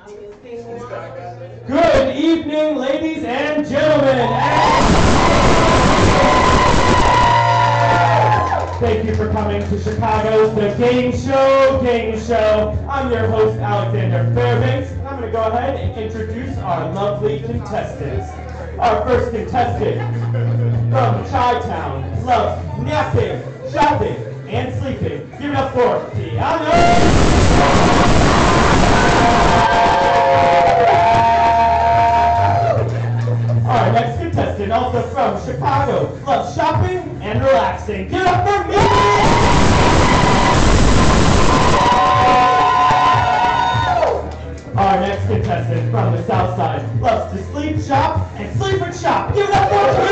Good evening, ladies and gentlemen. Thank you for coming to Chicago's The Game Show. I'm your host, Alexander Fairbanks. I'm going to go ahead and introduce our lovely contestants. Our first contestant from Chi-Town loves napping, shopping, and sleeping. Give it up for Tiana. Our next contestant, also from Chicago, loves shopping and relaxing. Give it up for me! Our next contestant from the South Side loves to sleep, shop, and sleep and shop. Give it up for me!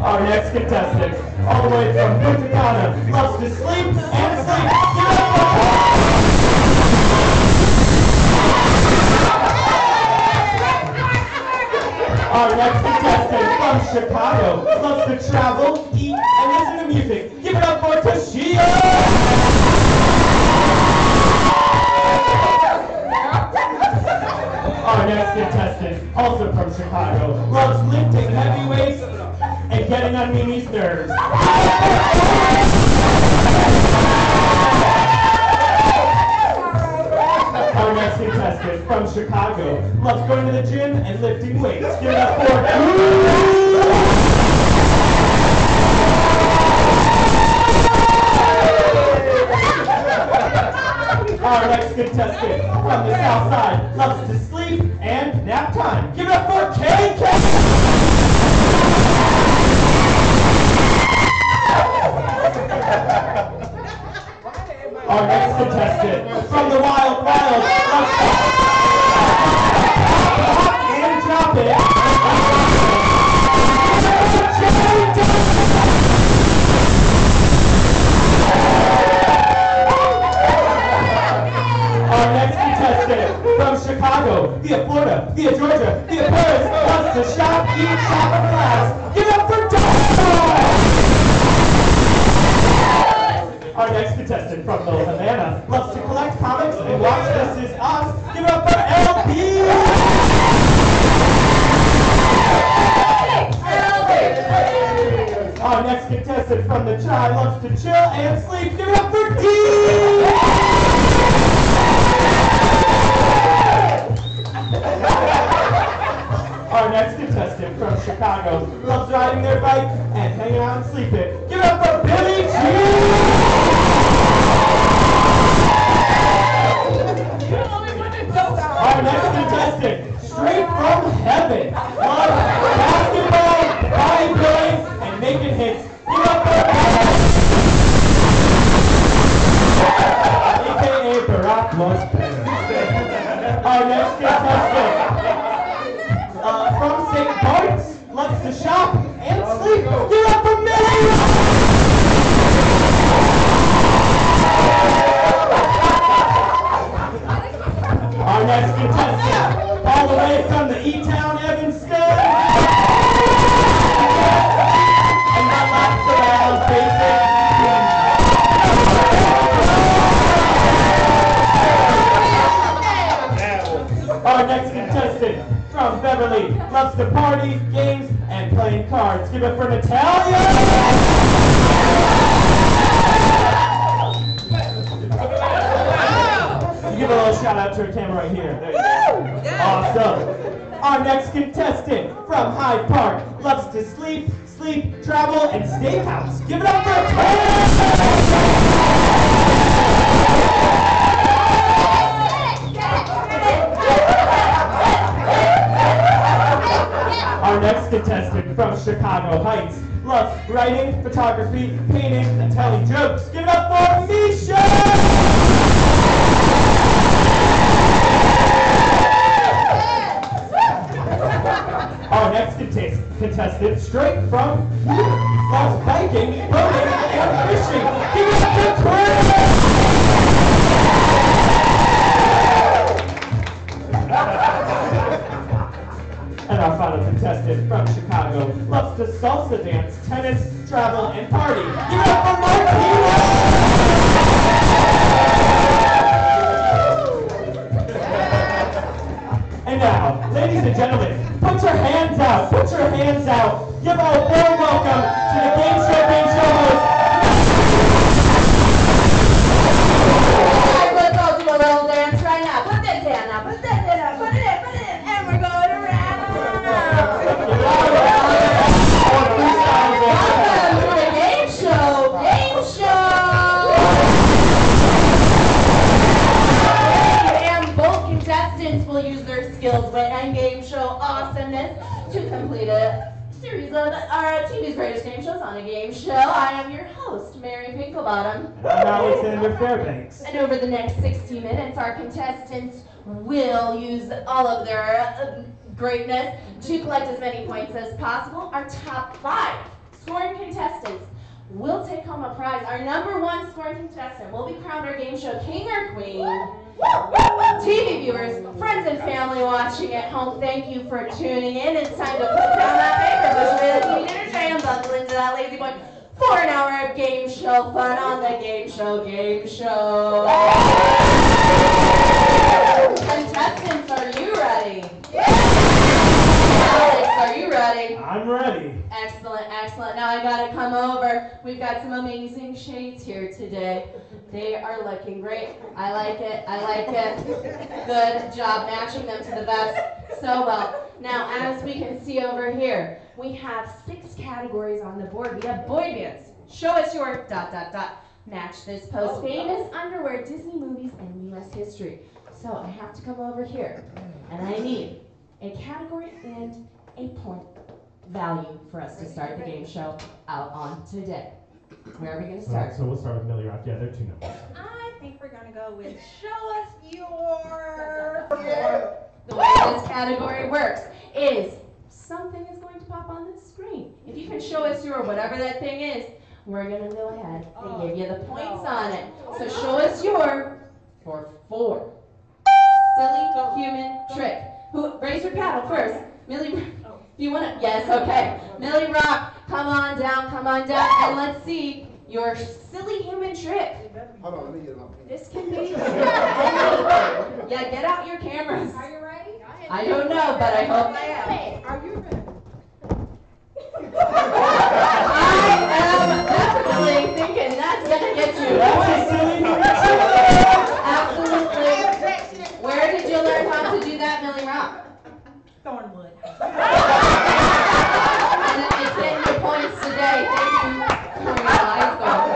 Our next contestant, all the way from Punta Cana, loves to sleep and sleep. Give it up for Our next contestant from Chicago loves to travel, eat, and listen to music. Give it up for Tashia! Our next contestant, also from Chicago, loves lifting heavy weights and getting on Mimi's nerves. Our next contestant from Chicago loves going to the gym and lifting weights. Give it up for Our next contestant from the South Side loves to sleep and nap time. Give it up for KK! Our next contestant from the Wild Wild loves to hop and drop it. Our next contestant from Chicago, via Florida, via Georgia, via Paris, loves to shop, eat, shop, and class. Give it up for Dog! Our next contestant from Little Havana loves to collect comics and watch This Is Us. Give it up for LP! Our next contestant from the Chi loves to chill and sleep. Give it up for D! Our next contestant from Chicago loves riding their bike and hanging out and sleeping. Give it up for Billy G! Our next contestant, straight from heaven, loves basketball, bodybuilding, and making hits. Give it up for a.k.a. Barack Most Better. Our next contestant, from St. Bart's, loves to shop and sleep. Give it up for Millie! Our next contestant, all the way from the E-Town Evanston, and that laps around basic. Our next contestant, from Beverly, loves to party, games, and playing cards. Give it for Natalia! Give a little shout out to her camera right here. There you go. Awesome. Our next contestant from Hyde Park loves to sleep, travel, and steakhouse. Give it up for Our next contestant from Chicago Heights loves writing, photography, painting, and telling jokes. Give it up for Misha! Our next contestant, straight from loves biking, boating, and fishing. Give it up for And our final contestant from Chicago loves to salsa dance, tennis, travel, and party. Give it up for Martina! to complete a series of our TV's greatest game shows on a game show. I am your host, Mary Pinklebottom. And I'm Alexander Fairbanks. And over the next 60 minutes, our contestants will use all of their greatness to collect as many points as possible. Our top 5 scoring contestants will take home a prize. Our number 1 scoring contestant will be crowned our game show king or queen. TV viewers, friends and family watching at home, thank you for tuning in. It's time to put down that paper, push away the TV dinner tray, and buckle into that lazy boy for an hour of game show fun on the Game Show Game Show. Contestants, are you ready? Alex, are you ready? I'm ready. Excellent, excellent. Now I gotta come over. We've got some amazing shades here today. They are looking great. I like it, I like it. Good job matching them to the best so well. Now, as we can see over here, we have 6 categories on the board. We have boy bands. Show us your ... Match this pose. Famous underwear, Disney movies, and U.S. history. So I have to come over here, and I need a category and a point value for us to start the game show out on today. Where are we going to start? So we'll start with Millie Rock. Yeah, they're 2 numbers. I think we're going to go with show us your... The way this category works is something is going to pop on the screen. If you can show us your whatever that thing is, we're going to go ahead and give you the points on it. So show us your for 4. Silly human trick. Who? Raise your paddle first. Millie, if you want to, yes, okay. Millie Rock, come on down, and let's see your silly human trick. Hold on, let me get it on. This can be yeah, get out your cameras. Are you ready? I don't know, but I hope I am. Are you ready? I am definitely thinking that's going to get you. That's a silly human trick. Absolutely. Where did you learn how to do that, Millie Rock? Thornwood. And it's getting your points today. Thank you for your eyes going.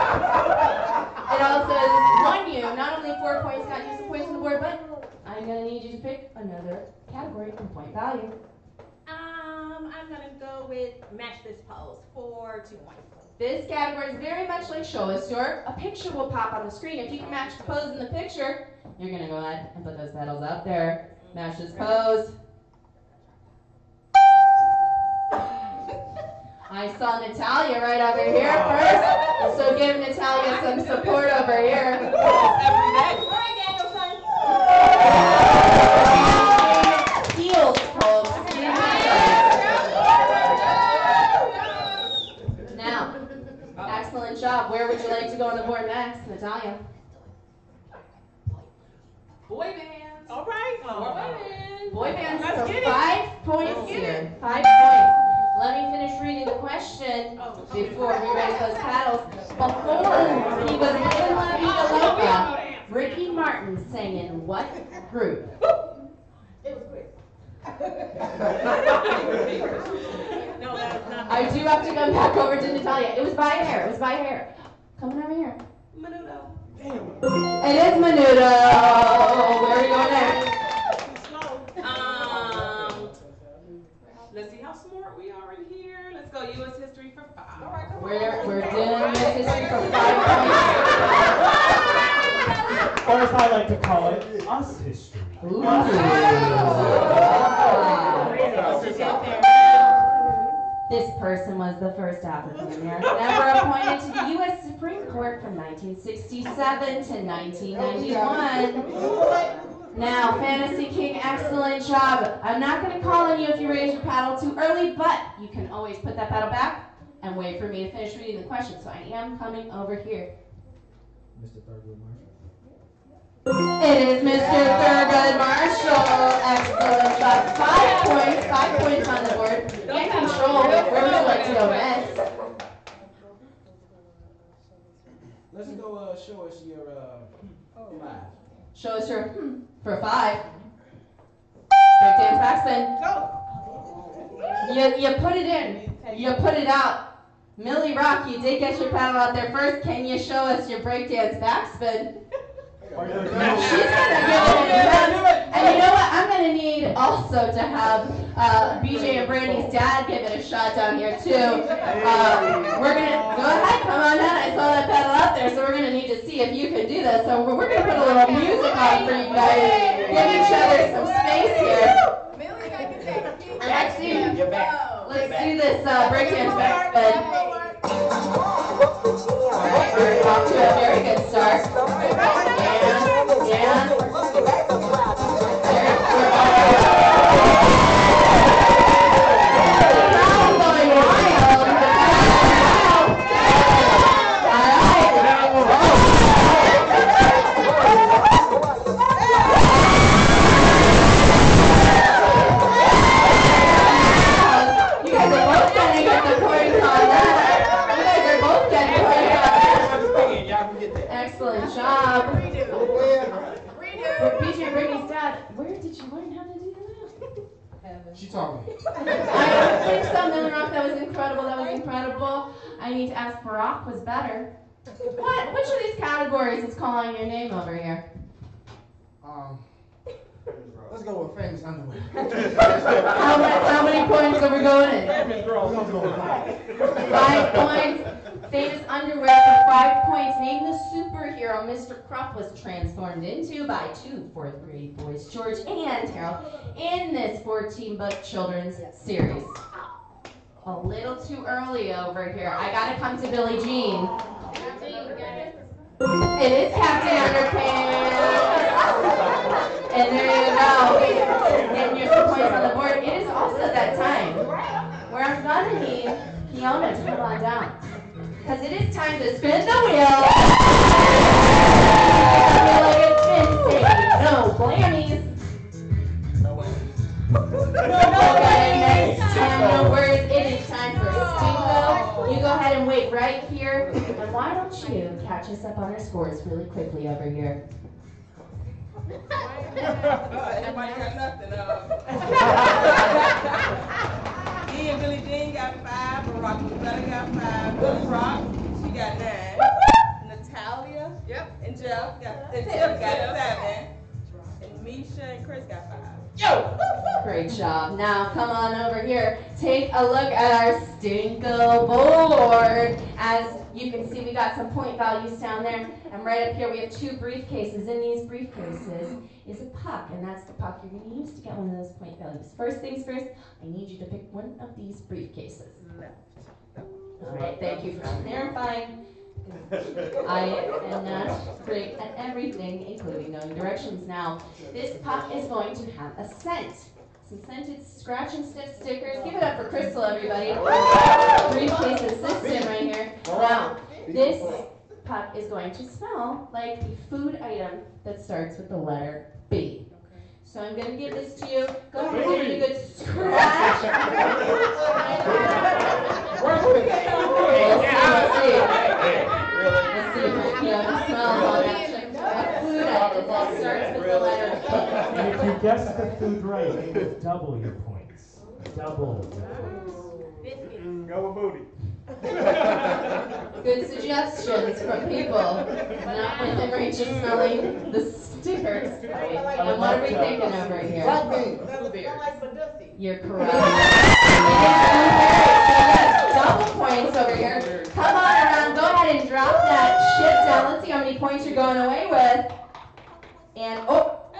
It also won you. Not only 4 points, got you some points on the board, but I'm going to need you to pick another category and point value. I'm going to go with match this pose for 2 points. This category is very much like show us your. A picture will pop on the screen. If you can match the pose in the picture, you're going to go ahead and put those pedals up there. Match this pose. I saw Natalia right over here first, so give Natalia some support over here. Every day. All right, Daniel, son. Heels, folks. Now, excellent job. Where would you like to go on the board next, Natalia? Boy bands. All right. Boy bands Let's for get it. 5 points here. 5 points. Let me finish reading the question before we raise those paddles. Before he was given La Vida Loca, Ricky Martin sang in what group? It was quick. I do have to come back over to Natalia. It was by hair. Come on over here. Menudo. It is Menudo. Where are we going next? Let's see how smart we are in here. Let's go U.S. history for 5. All right, come on. We're doing U.S. history for 5 points. Or as I like to call it, us history. Ooh. This person was the first African American ever appointed to the U.S. Supreme Court from 1967 to 1991. Now, Fantasy King, excellent job. I'm not going to call on you if you raise your paddle too early, but you can always put that paddle back and wait for me to finish reading the question. So I am coming over here. Mr. Thurgood Marshall. It is Mr. Thurgood Marshall. Excellent job. 5 points. 5 points on the board. And control. Where would you like to go next? Let's go show us your live. Show us your for 5. Breakdance backspin. You put it in. You put it out. Millie Rock, you did get your paddle out there first. Can you show us your breakdance backspin? She's gonna give it a chance. And you know what? I'm gonna need also to have BJ and Brandy's dad give it a shot down here too. We're gonna go ahead, come on down. I saw that pedal out there, so we're gonna need to see if you can do this. So we're gonna put a little music on for you guys. Give each other some space here. Let's do this breakdance backspin. Alright, we're off to a very good start. Excellent job. BJ Brittany's dad, where did you learn how to do that? She taught me. I think so, Miller Rock. That was incredible. That was incredible. I need to ask Barack was better. Which of these categories is calling your name over here? Let's go with famous underwear. How many points are we going in? We're gonna go with 5. 5 points. Famous underwear for 5 points. Name the superhero Mr. Krupp was transformed into by 2 4th grade boys, George and Harold, in this 14-book children's series. A little too early over here. I gotta come to Billie Jean. It is Captain Underpants. And there you go. Getting your 2 points on the board. It is also that time where I'm gonna need Fiona to come on down. Because it is time to spin the wheel. Like a spin stage. No blammies. Okay, next time, no words. It is time for Stinko. You go ahead and wait right here. And why don't you catch us up on our scores really quickly over here? Everybody got nothing. Me and Billie Jean got 5. Barack got 5. Billy Rock, she got 9. Natalia, and Jeff got 7. And Misha and Chris got 5. Great job. Now come on over here. Take a look at our Stinko board. As you can see, we got some point values down there. And right up here, we have 2 briefcases. In these briefcases is a puck, and that's the puck you're going to use to get one of those point values. First things first, I need you to pick one of these briefcases. All right, thank you for clarifying. I am not great at everything, including knowing directions. Now, this puck is going to have a scent. Some scented scratch and sniff stickers. Give it up for Crystal, everybody. Briefcase assistant right here. Now, this puck is going to smell like a food item that starts with the letter B. So I'm going to give this to you. Go ahead and give it a good scratch. Let's see if you have a smell on that. A food item that starts with the letter B. And if you guess the food right, it will double your points. Double your points. Go with booty. Good suggestions from people. Not within range of smelling the stickers. And what are we thinking over here? You're correct. Yes, double points over here. Come on around. Go ahead and drop that shit down. Let's see how many points you're going away with. And but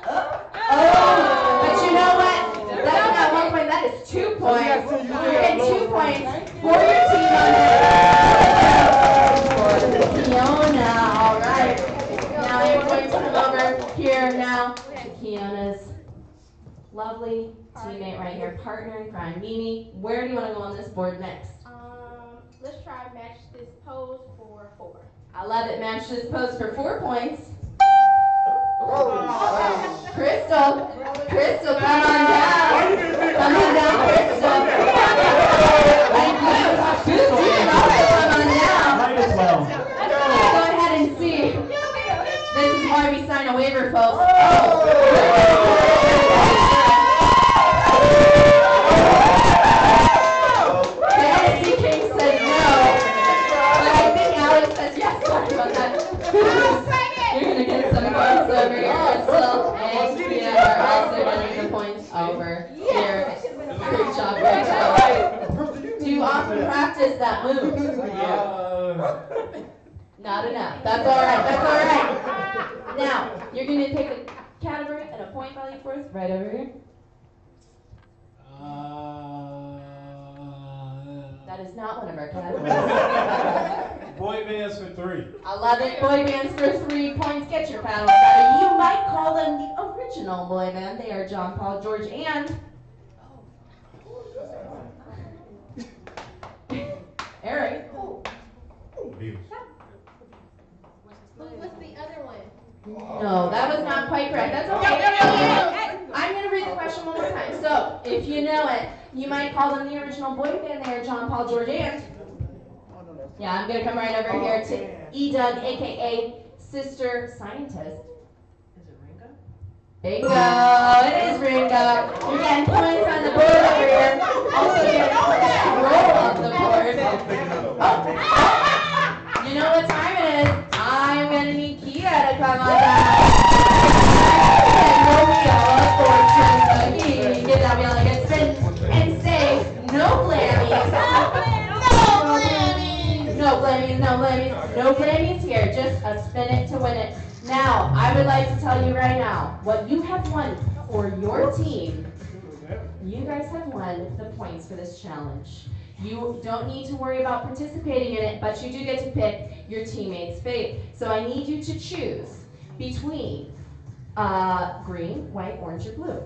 you know what? That's not 1 point. That is 2 points. You're getting 2 points for your team on that. For Fiona. All right. Now I'm going to come over here now to Fiona's lovely teammate right here, partner in crime, Mimi. Where do you want to go on this board next? Let's try and match this pose for 4. I love it. Match this pose for 4 points. Crystal, come on down. Come on down, Crystal. Thank you. Good team. Come on down. Might as well. Go ahead and see. This is why we sign a waiver, folks. Fantasy King says no, but I think Alex says yes. Sorry about that. You're gonna get some points. That's all right. That's all right. Now, you're going to pick a category and a point value for us right over here. That is not one of our categories. Boy bands for 3. I love it. Boy bands for 3 points. Get your paddles ready. You might call them the original boy band. They are John, Paul, George, and Eric. What's the other one? No, that was not quite correct. That's okay. I'm going to read the question one more time. So, if you know it, you might call them the original boy band. They are John, Paul, George, and... Yeah, I'm going to come right over here to E-Doug, a.k.a. Sister Scientist. Is it Ringo? Bingo! It is Ringo. You're getting points on the board over here. Also getting control of the board. Oh. You know what time it is? I'm going to need Kia to come on down. And Romeo, give that wheel a good spin and say, no blammies. No blammies, no blammies, no blammies here. Just a spin it to win it. Now, I would like to tell you right now, what you have won for your team, you guys have won the points for this challenge. You don't need to worry about participating in it, but you do get to pick your teammate's fate. So I need you to choose between green, white, orange, or blue.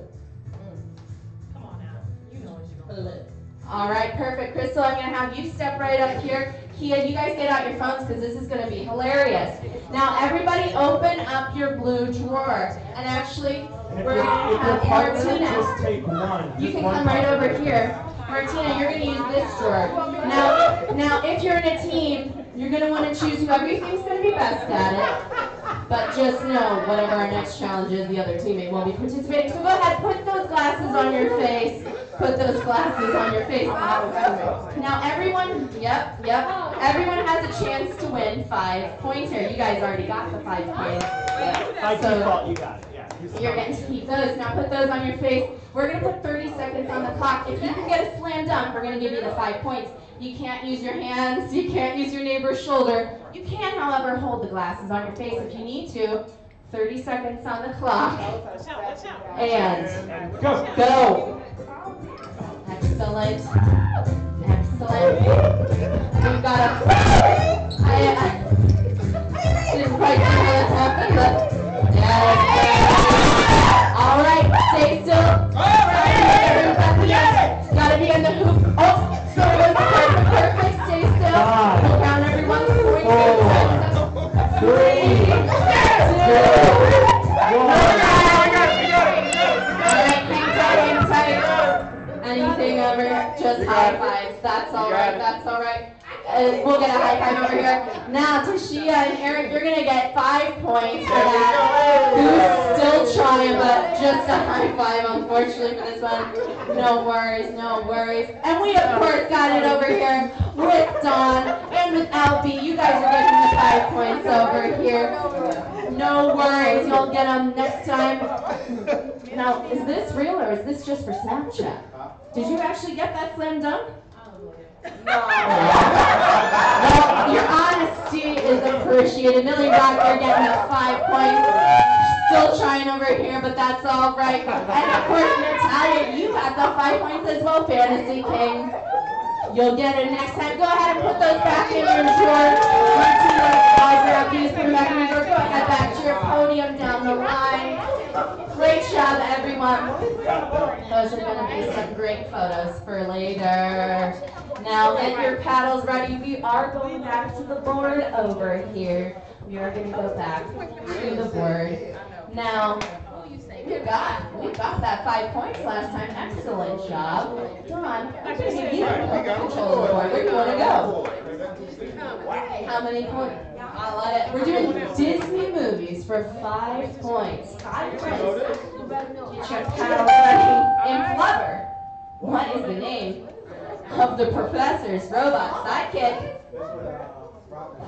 Come on now. You know what you're going to do. All right, perfect. Crystal, I'm going to have you step right up here. Kia, you guys get out your phones because this is going to be hilarious. Now, everybody open up your blue drawer. And actually, we're going to have Martina. Just take one. You can come right over here. Martina, you're going to use this drawer. Now, if you're in a team, you're going to want to choose whoever you think is going to be best at it. But just know, whatever our next challenge is, the other teammate will be participating. So go ahead, put those glasses on your face. Put those glasses on your face. Now everyone, yep, everyone has a chance to win 5 points here. You guys already got the 5 points. By default, you got it. Yeah. You're getting to keep those. Now put those on your face. We're going to put 30 seconds on the clock. If you can get a slam dunk, we're going to give you the 5 points. You can't use your hands. You can't use your neighbor's shoulder. You can, however, hold the glasses on your face if you need to. 30 seconds on the clock. And go. Excellent. Excellent. We've got a... I didn't quite see what happened, but... Yeah. All right, stay still. Gotta be in the hoop. Oh, so it was perfect. Stay still. We'll count everyone's points. 3, 2, 1. Hang tight. Anything over, just high fives. That's all right. That's all right. We'll get a high five over here. Now, Tashia and Eric, you're going to get 5 points for that. Who's still trying, but just a high five, unfortunately, for this one. No worries, no worries. And we, of course, got it over here with Dawn and with Albie. You guys are getting the 5 points over here. No worries, you'll get them next time. Now, is this real or is this just for Snapchat? Did you actually get that slam dunk? No. Well, your honesty is appreciated. Millie Rock, you're getting the 5 points. Still trying over here, but that's all right. And of course, Natalia, you got the 5 points as well, Fantasy King. You'll get it next time. Go ahead and put those back in your drawer. Martina, I grab these, put them back in your drawer. Go ahead back to your podium down the line. Great job, everyone. Those are going to be some great photos for later. Now get your paddles ready. We are going back to the board over here. We are going to go back to the board. Now, we got that 5 points last time. Excellent job. Dawn, I'm going to give you control of the board. Where do you want to go? How many points? I love it. We're doing Disney movies for 5 points. 5 points. Get your paddles ready. And Flubber, what is the name of the professor's robot sidekick?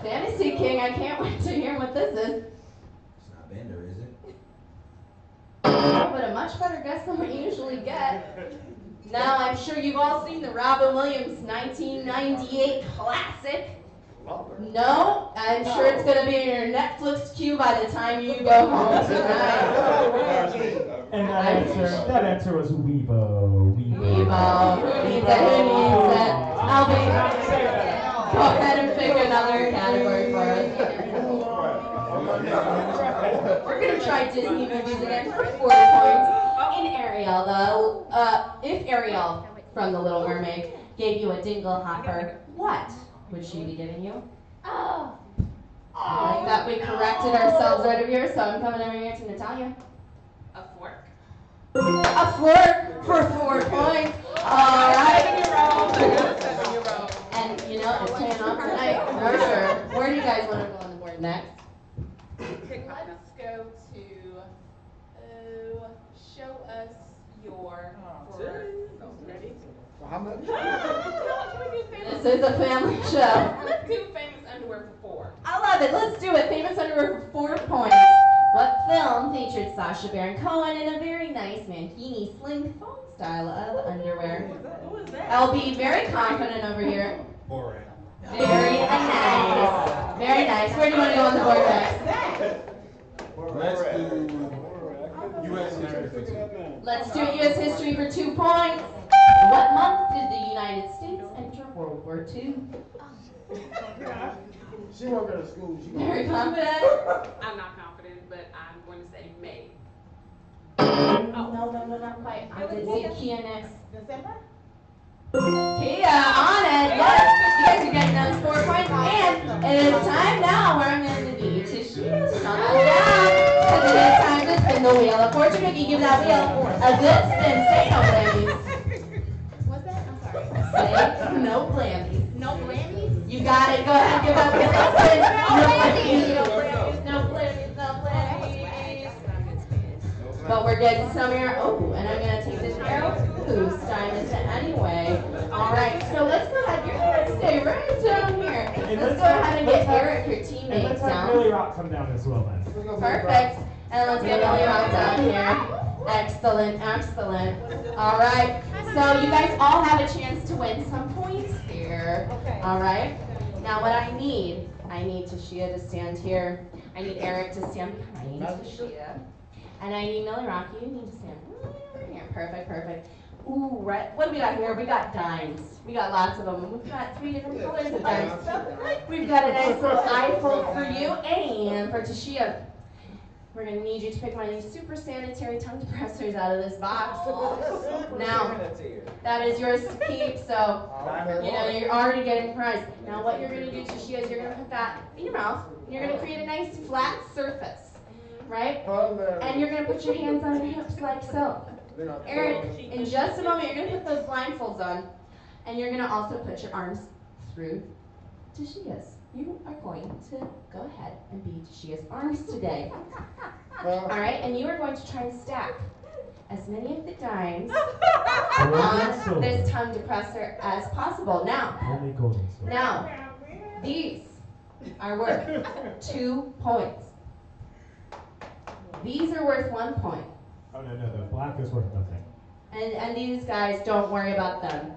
Fantasy King, I can't wait to hear what this is. It's not Bender, is it? But a much better guess than we usually get. Now, I'm sure you've all seen the Robin Williams 1998 classic, No, I'm sure it's going to be in your Netflix queue by the time you go home tonight. And that answer was Weibo. Weibo. Who needs it? Who needs it? Albie, go ahead and pick another category for us. We're going to try Disney movies again for 40 points. In Ariel, though, if Ariel from The Little Mermaid gave you a dingle hopper, what would she be giving you? Oh. I like that we corrected ourselves right over here, so I'm coming over here to Natalia. A fork. A fork for 4 points. All right. 7-year-old. And you know, it's paying off tonight, for sure. Where do you guys want to go on the board next? Let's go to show us your ready? How much? This is a family show. Let's do famous underwear for 4. I love it. Let's do it. Famous underwear for 4 points. What film featured Sacha Baron Cohen in a very nice mankini sling foam style of underwear? Who is that? I'll be very confident over here. Boring. Very nice. Very nice. Where do you want to go on the board next? Let's do U.S. history for 2. Let's do U.S. history for 2 points. What month did the United States enter World War II? She won't go to school. Very confident. I'm not confident, but I'm going to say May. No, not quite. I did see Kia next. December? Kia, on it. Yes, you guys are getting those 4 points. And it is time now where I'm going to need to shoot down. Because it is time to spin the wheel of fortune. If you give that wheel a good spin, say no blammies. What's that? I'm sorry. Say no blammies. No blammies? You got it. Go ahead, give up your spin. No blammies. No No blammies. No blammies. But we're getting some here. Oh, and I'm going to take this arrow boost diamond to anyway. All right, so let's go ahead. You're going to stay right down here. Let's go ahead and get Eric, your And teammate, let's have down. Billy Rock come down as well then. Perfect. And let's get Billy Rock down here. Excellent, excellent. All right, so you guys all have a chance to win some points here. Okay. All right. Now what I need Tashia to stand here. I need Eric to stand behind Tashia. And I need Millie Rock, you need to stand right here. Perfect, perfect. Ooh, right. What do we got here? We got dimes. We got lots of them. We've got 3 different colors of dimes. We've got a nice little eyeful for you and for Tashia. We're going to need you to pick one of these super sanitary tongue depressors out of this box. Now, that is yours to keep, so, you know, you're already getting prized. Now, what you're going to do, Tashia, is you're going to put that in your mouth, and you're going to create a nice flat surface, right? And you're going to put your hands on your hips like so. Eric, in just a moment, you're going to put those blindfolds on, and you're going to also put your arms through Tashia's. You are going to go ahead and be Tashia's arms today. All right, and you are going to try and stack as many of the dimes on this tongue depressor as possible. Now, these are worth 2 points. These are worth 1 point. Oh, no, the black is worth nothing. And these guys, don't worry about them.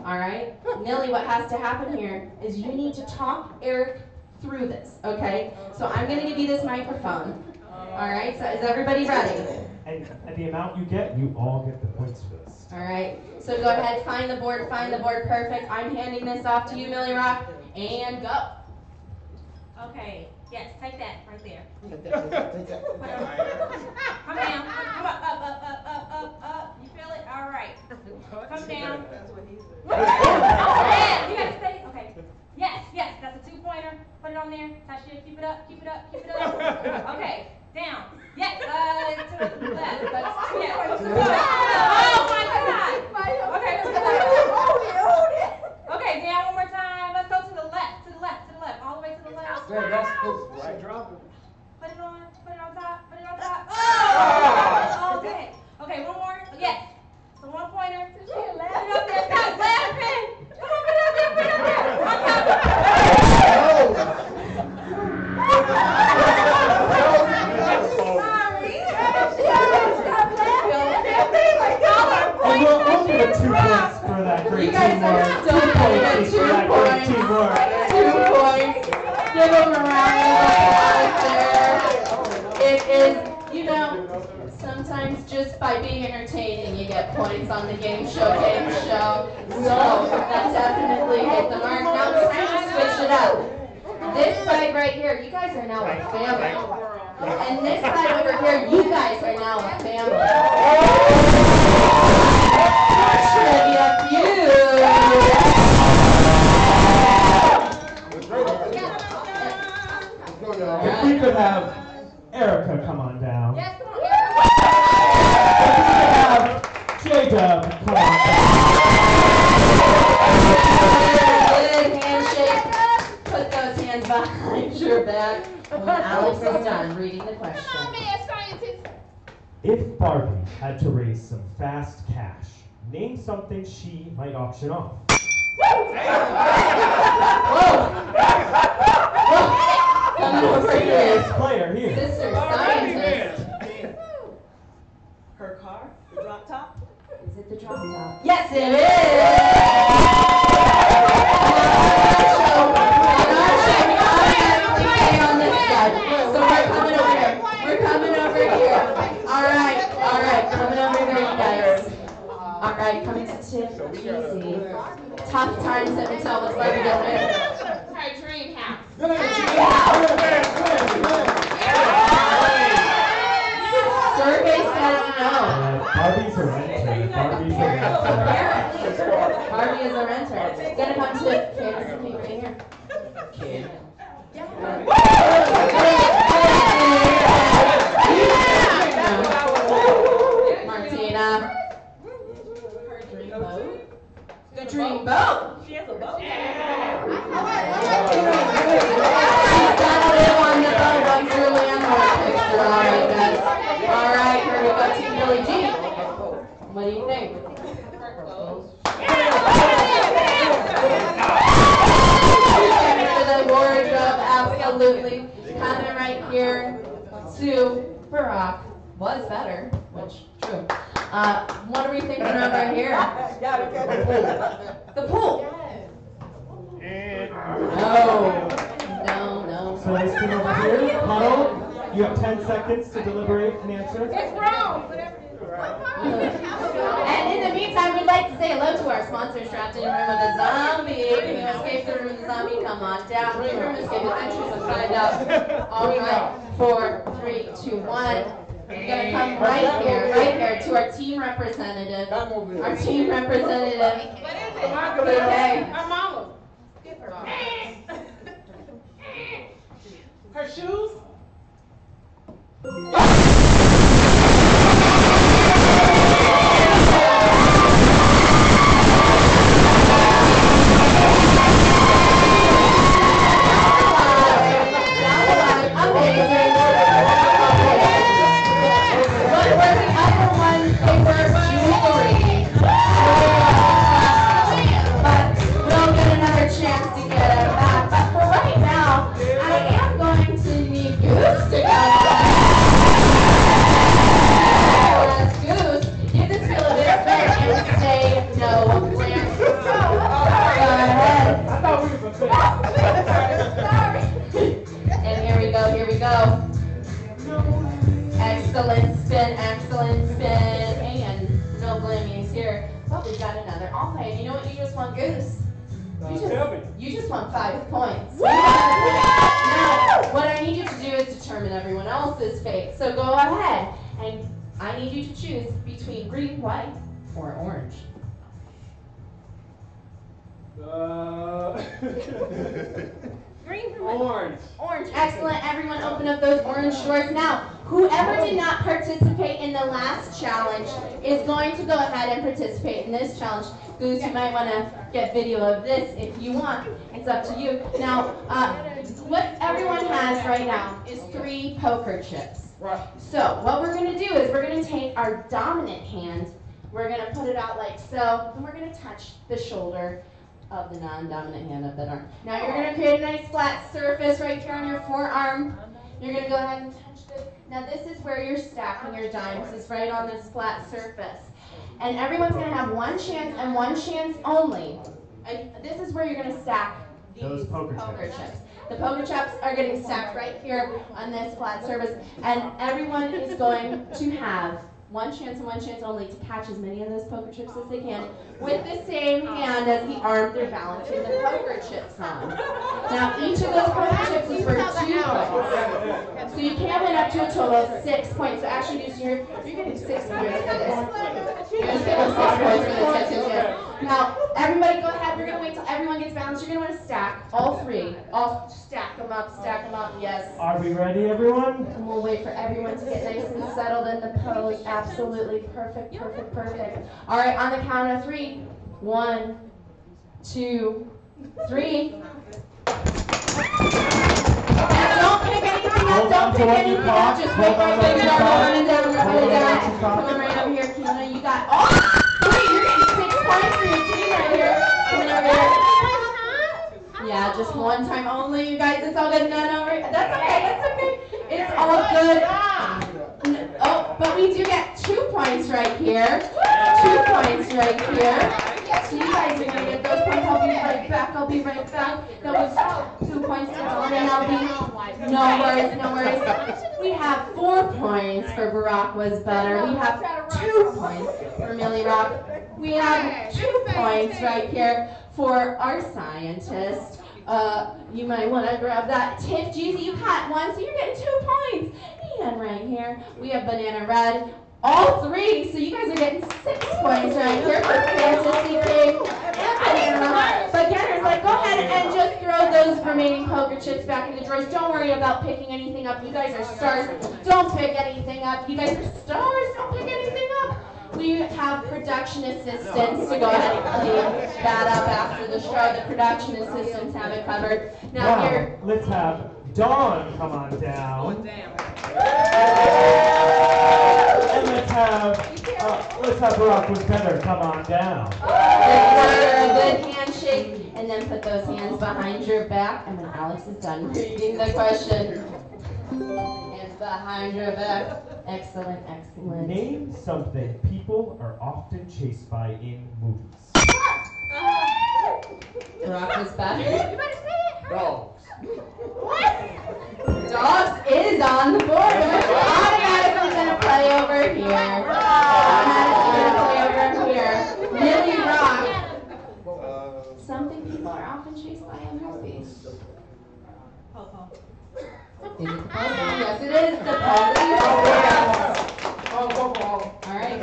All right? Millie, what has to happen here is you need to talk Eric through this, okay? So I'm going to give you this microphone. All right? So is everybody ready? And the amount you get, you all get the points for this. All right? So go ahead, find the board perfect. I'm handing this off to you, Millie Rock, and go. Okay. Yes, take that right there. Take that. Come down. Come up. You feel it? All right. Come down. Oh, man. You gotta stay. Okay. Yes. That's a 2-pointer. Put it on there. Tasha, keep it up. Okay. Down. Yes. To the left. That's 2 points. Oh my God. Okay. Okay. Down one more time. Let's go to the left. All the way to the left. Put it on top. Oh, okay. Okay, one more. Yes. So 1-pointer. Put it up there. Stop laughing. Come on, put it up there. On top. Sorry. Stop laughing. We'll give it 2 points for that great teamwork. 2 points for that great teamwork. 2 points. Give them a round of applause there. It is, you know, sometimes just by being entertaining you get points on the Game Show Game Show. So that definitely hit the mark. Now it's time to switch it up. This side right here, you guys are now a family. And this side over here, you guys are now a family. Trivia feud. If we could have Erica come on down. Yes, come on, If we could have J-Dub come on down. Good handshake. Put those hands behind your back when Alex is done reading the question. Come on, man, scientist. If Barbie had to raise some fast cash, name something she might auction off. Coming over here. Player here. Sister scientist. Her car, the drop top. Is it the drop top? Yes, it is. On this side. So we're coming over here. We're coming over here. All right, coming over here, you guys. All right, coming to tip easy. Tough times at Mattel. What's Barbie doing? Her dream house. Survey says no. Barbie's a renter. Barbie's a renter. Barbie is a renter. It's gonna come to Candace and Pete right here. Martina. Her dream boat. The dream boat. She has a boat. On the boat once Julianne Moore picture. All right, guys. All right, here we go to Billie Jean. What do you think? For the wardrobe, absolutely. Coming right here to Barack. Was better, which true. What are we thinking over here? The pool. No. So this team over here, huddle. You have 10 seconds to deliberate an answer. It's wrong. And in the meantime, we'd like to say hello to our sponsors trapped in a room with a zombie. Can you escape the room with a zombie? Come on down. The room escape adventures and find out. All right, 4, 3, 2, 1. We're gonna come right here to our team representative. Our team representative. What is it? Okay. Her mama. Her shoes. Excellent spin, and no blammies here. But we've got another all play. And you know what? You just won Goose. You just won 5 points. Now, what I need you to do is determine everyone else's fate. So go ahead, and I need you to choose between green, white, or orange. Green for Orange. Orange. Excellent. Everyone open up those orange shorts. Now, whoever did not participate in the last challenge is going to go ahead and participate in this challenge. Goose, you might want to get video of this if you want. It's up to you. Now, what everyone has right now is 3 poker chips. So, what we're going to do is we're going to take our dominant hand, we're going to put it out like so, and we're going to touch the shoulder of the non-dominant hand of that arm. Now you're going to create a nice flat surface right here on your forearm. You're going to go ahead and touch this. Now this is where you're stacking your dimes. It's right on this flat surface. And everyone's going to have one chance and one chance only. And this is where you're going to stack these Those poker chips. The poker chips are getting stacked right here on this flat surface, and everyone is going to have one chance and one chance only to catch as many of those poker chips as they can with the same hand as the arm they're balancing the poker chips on. Now, each of those poker chips is for 2 points. So you can win up to a total of 6 points. So actually, you're getting 6 points for this. You're just getting 6 points for this. Yes. Now, everybody go ahead. We're going to wait till everyone gets balanced. You're going to want to stack all 3. All stack them up, yes. Are we ready, everyone? And we'll wait for everyone to get nice and settled in the pose. Absolutely perfect. All right, on the count of 3. 1, 2, 3. Now, don't pick anything up. Don't pick anything up. Just wait right there. Don't run it down. Come on right over here, Kiana. You got all 3. You're getting 6 points for your team right here. Coming over here. Yeah, just one time only, you guys. It's all good. None over. That's okay. It's all good. Oh, but we do get 2 points right here. 2 points right here. So you guys are going to get those points. I'll be right back. That was 2 points to Melody. No worries. We have 4 points for Barack was better. We have 2 points for Millie Rock. We have 2 points right here for our scientist. You might want to grab that. Tiff, Jeezy, you caught 1, so you're getting 2 points. And right here, we have Banana Red. All 3, so you guys are getting 6 points right here for Fantasy King. But Ganner's like, go ahead and just throw those remaining poker chips back in the drawers. Don't worry about picking anything up. You guys are stars. Don't pick anything up. You guys are stars. Don't pick anything up. We have production assistants to go ahead and clean that up after the show. The production assistants have it covered. Now here, let's have Dawn come on down. Oh, damn. And let's have Barack was better come on down. a good handshake, and then put those hands behind your back. And when Alex is done reading the question, hands behind your back. Excellent. Name something people are often chased by in movies. Barack was better. You better say it. Dogs. What? Dogs is on the board. Automatically gonna play over here. Millie Rock. Something people are often chased by in movies. Is it the police? Yes, it is the police. All right.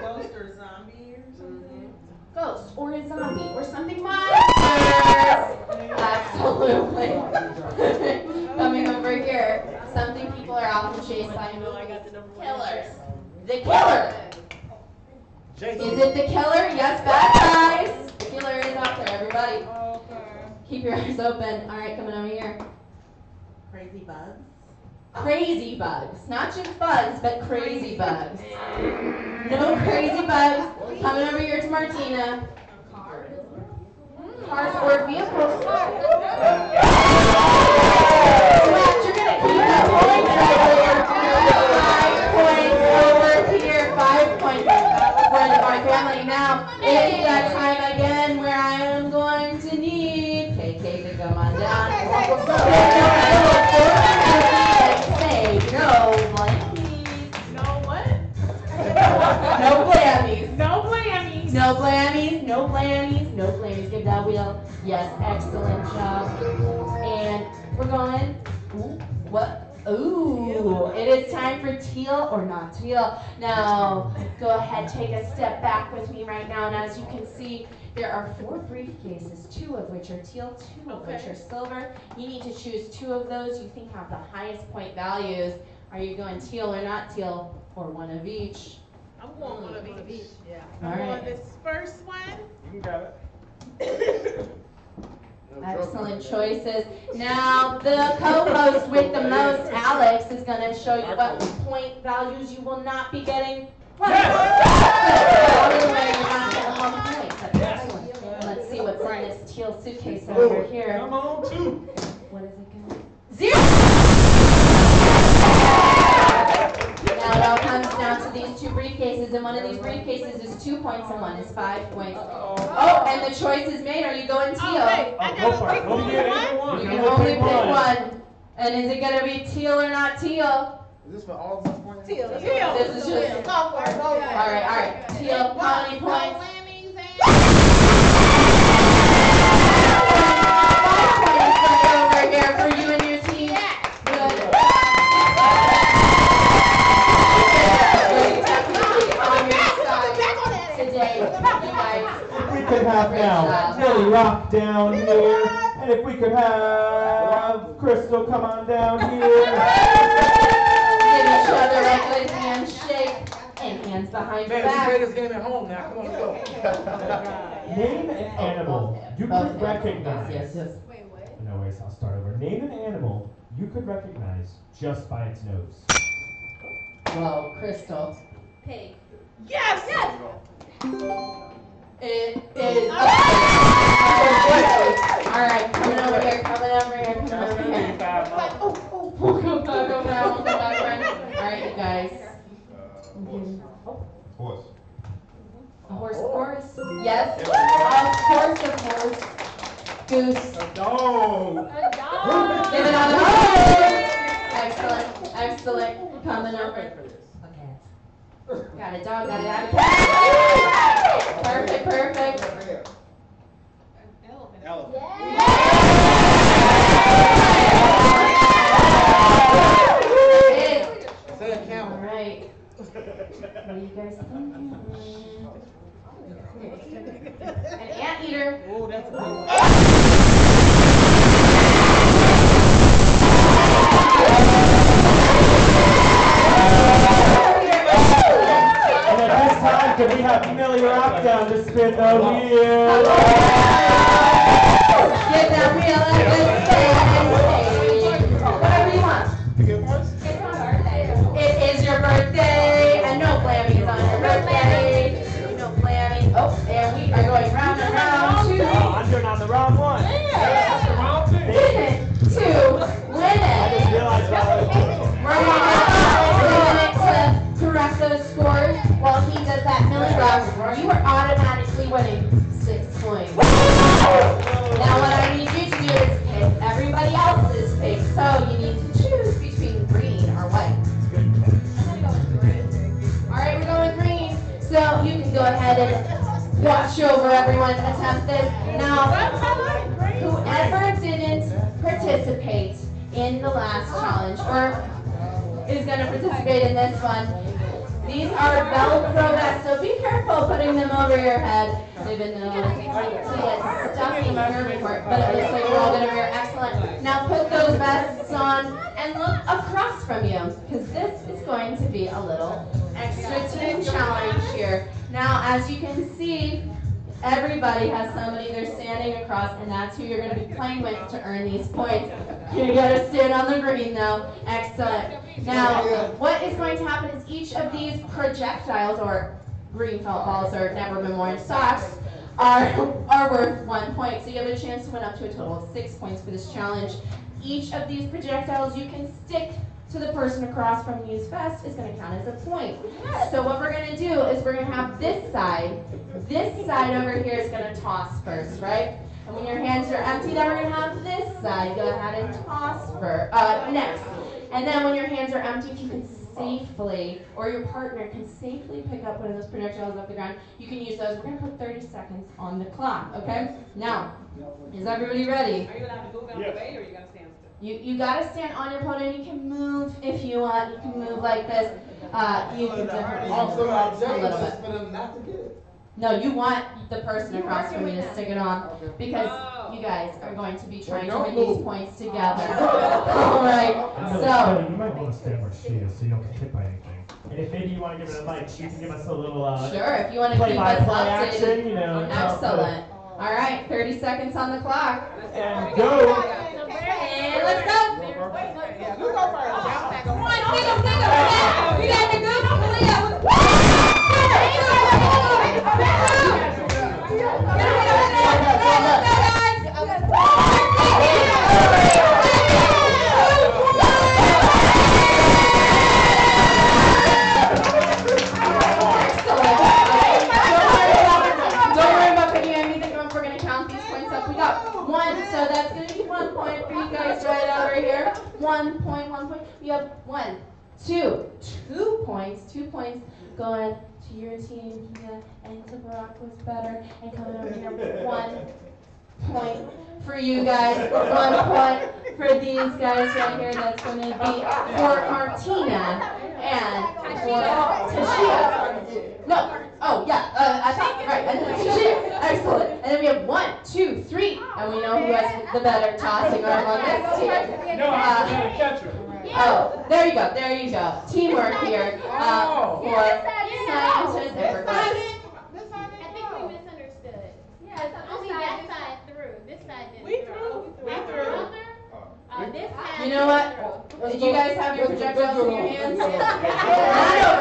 Ghost or zombie or something? Ghost or a zombie or something monsters. Absolutely. Coming over here. Something people are often chased by in movies. Killers. The killer. Is it the killer? Yes, bad guys. The killer is out there, everybody. Keep your eyes open. All right, coming over here. Crazy bugs. Crazy bugs. Not just bugs, but crazy bugs. No crazy bugs. Coming over here to Martina. Cars or vehicles. Correct. You're going to keep the points right here. 5 points over here. 5 points for our family. Now, it's that time again where I am going to need KK to come on down. Say no blammies. No what? No blammies. No blammies. No blammies. Give that wheel. Yes, excellent job. And we're going. Ooh, what? Ooh, it is time for teal or not teal. Now, go ahead, take a step back with me right now. And as you can see, there are 4 briefcases, 2 of which are teal, 2 of which are silver. You need to choose 2 of those you think have the highest point values. Are you going teal or not teal, or one of each? I'm going one of each. Yeah. All I'm right. going this first one. You can grab it. Excellent choices. Now, the co-host with the most, Alex, is going to show you what point values you will not be getting. Let's see what's in this teal suitcase over here. Come on, 2. What is it going to be? 0! Now it all comes down to these 2 briefcases. briefcases, and one of these briefcases is 2 points and one is 5 points. Oh, and the choice is made. Are you going teal? Okay, I Go for gotta it. pick Only get one. You can only pick one. And is it going to be teal or not teal? Is this for all of us points? Teal. This is just... Go for it. All right. Teal, how many points? 5 points left over here for you and your team. Good. Definitely on your side today, you guys. We could have now Millie Rock down here, and if we could have Crystal come on down here. Give each other a good handshake and hands behind your Man, we play back. this game at home now. Come on, let's go. Name an animal you could recognize. Yes. No worries, I'll start over. Name an animal you could recognize just by its nose. Whoa, Crystal. Pig. Yes. It is. All right, coming over here. Oh, Go back, friend. All right, you guys. Horse. A horse. Yes. Of course. Goose. Dog. Give it on the Excellent. Coming over. Got a dog, got a cat. Perfect. Elephant. Say a camel. All right. What do you guys think? An anteater. Oh, that's a good one. And at this time, can we have Millie Rock down to spin the wheel? Get that wheel and let's stay. Whatever you want. It is your birthday, and no blammies on your birthday. No blammies. Oh, and we are going round and round to I'm doing on the wrong one. That's the wrong thing. win it. To win I just it. realized what I was doing. We're going to correct those scores while he does that Millie Rock. You are automatically winning 6 points. Now what I need you to do is pick everybody else's pick. So you need to choose between green or white. Alright, we're going green. So you can go ahead and watch over everyone attempt this. Now, whoever didn't participate in the last challenge or is going to participate in this one, these are Velcro vests, so be careful putting them over your head. They've been known to get stuffy here before, but it looks like we're all going to wear excellent. Now put those vests on and look across from you, because this is going to be a little extra team challenge here. Now, as you can see, everybody has somebody they're standing across, and that's who you're going to be playing with to earn these points. You got to stand on the green now. Excellent. Now, what is going to happen is each of these projectiles, or green felt balls, or never been worn socks, are worth 1 point. So you have a chance to win up to a total of 6 points for this challenge. Each of these projectiles you can stick to the person across from you's vest is going to count as a point. So what we're going to do is we're going to have this side over here is going to toss first, right? And when your hands are empty, then we're going to have this side go ahead and toss next. And then when your hands are empty, if you can safely, or your partner can safely pick up one of those projectiles off the ground, you can use those. We're going to put 30 seconds on the clock, okay? Now, is everybody ready? Are you allowed to move out of the way, or are you gonna stand still? You gotta stand on your podium. You can move if you want. You can move like this. You can definitely Also, move our a little objective is bit. for them not to get it. No, you want the person across from you to stick it on because you guys are going to be trying to win these points together. All right. So You might want to stand where she is so you don't get hit by anything. And if maybe you want to give it a mic, you can give us a little sure, if you want to keep us play-by-play action, updated. you know. Excellent. All right, 30 seconds on the clock. And go. And let's go. You go first. Come on, stick 'em. You got the good 1 point, 1 point. We have 1, 2, 2 points, 2 points going to your team here, and to Barack was better, and coming over here, 1 point for you guys, 1 point for these guys right here. That's going to be for Martina and for Tashia. No, oh yeah, I thought, right, and then Tashia. Excellent. And then we have 1, 2, 3, and we know who has the better tossing arm on this team. No, I'm the better catcher. Oh, there you go, there you go. Teamwork here for scientists and for I think we misunderstood. Yeah, only that side through. This side didn't. We threw. This side. You know what? Did you guys have your projectiles in your hands? Not over.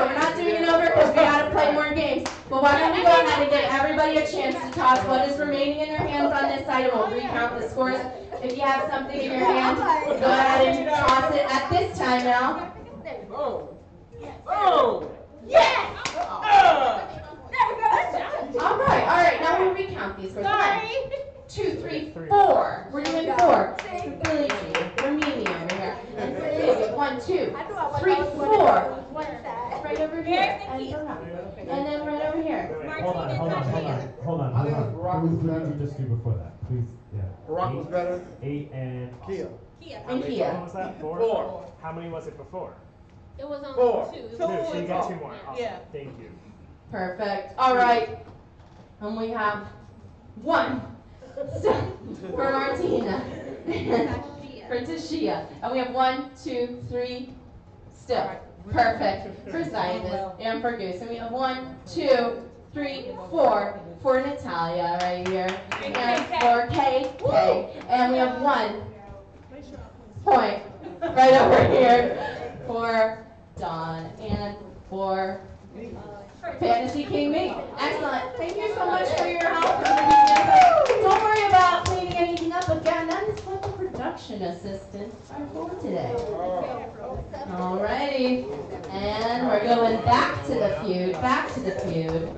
We're not doing it over because we gotta play more games. But why don't we go ahead and give everybody a chance to toss what is remaining in their hands on this side, and we'll recount the scores. If you have something in your hand, go ahead and toss it at this time now. Oh. Oh. Yes. All right. Now we'll recount these scores. Sorry. 2, 3, 4. We're doing 4. Billy G, we're Mimi over here. And for David, 1, 2, 3, 4. Right over here. And then right over here. Hold on. Who did you just do before that? Please, yeah. Barack was better. 8 and Kia. And What Kia. was that? 4? 4. How many was it before? It was on 4. 2. 2. So you get 2 more. Awesome. Yeah. Thank you. Perfect. All right. And we have 1 for Martina and for Tashia. And we have 1, 2, 3 still. Perfect for Scientist and for Goose. And we have 1, 2, 3, 4 for Natalia right here. And for KK. And we have 1 point right over here for Dawn and for Fantasy King Me. Excellent. Thank you so much for your help. Don't worry about cleaning anything up again. That is what the production assistants are for today. Alrighty. And we're going back to the feud. Back to the feud.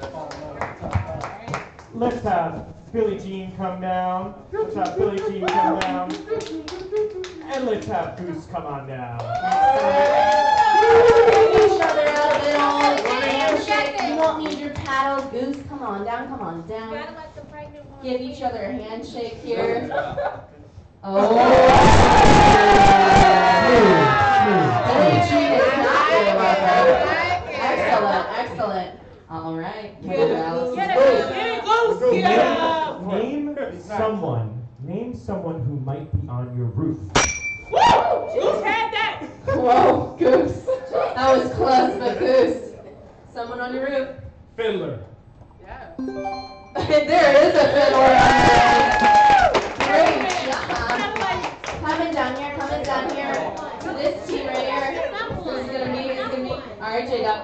Let's have Billie Jean come down. Let's have Billie Jean come down. And let's have Goose come on down. Give each other a little handshake. You won't need your paddle. Goose, come on down, come on down. Gotta let the pregnant one. Give each other a handshake here. Oh. Billie Jean is not good about that. Excellent, excellent. All right. Name someone who might be on your roof. Woo! Goose had that. Whoa, Goose. That was close, but Goose. Someone on your roof. Fiddler. There is a fiddler on your roof. Great job. Coming down here. To this team right here. Who's gonna be? All right, J-Dub.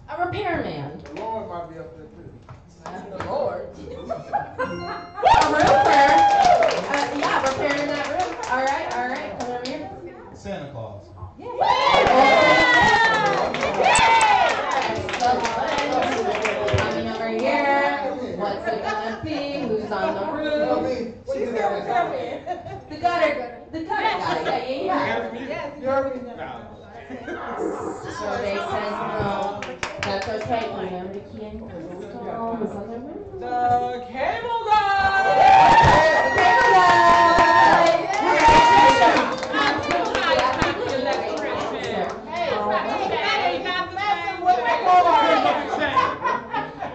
A repairman. The Lord might be up there too. The Lord. A roofer. Yeah, repairing that roof. All right. Come over here. Santa Claus. Coming over here. What's it gonna be? Who's on the roof? The gutter guy. Yeah. Survey says no. That's okay. Remember the key and stone is on the roof. The cable guy. The cable guy.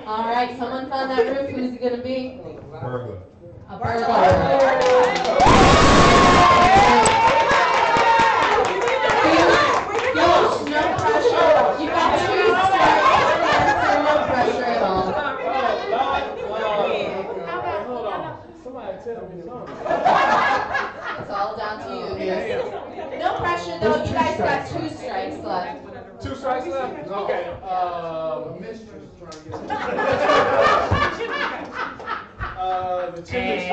All right, someone found that roof. Who's it gonna be? Burglar. A burglar. No pressure. You got 2 strikes. No pressure at all. Hold on. Somebody tell me something. It's all down to you here. No pressure though. You guys got 2 strikes left. 2 strikes left? Okay. Mistress trying to get The chimney sweep.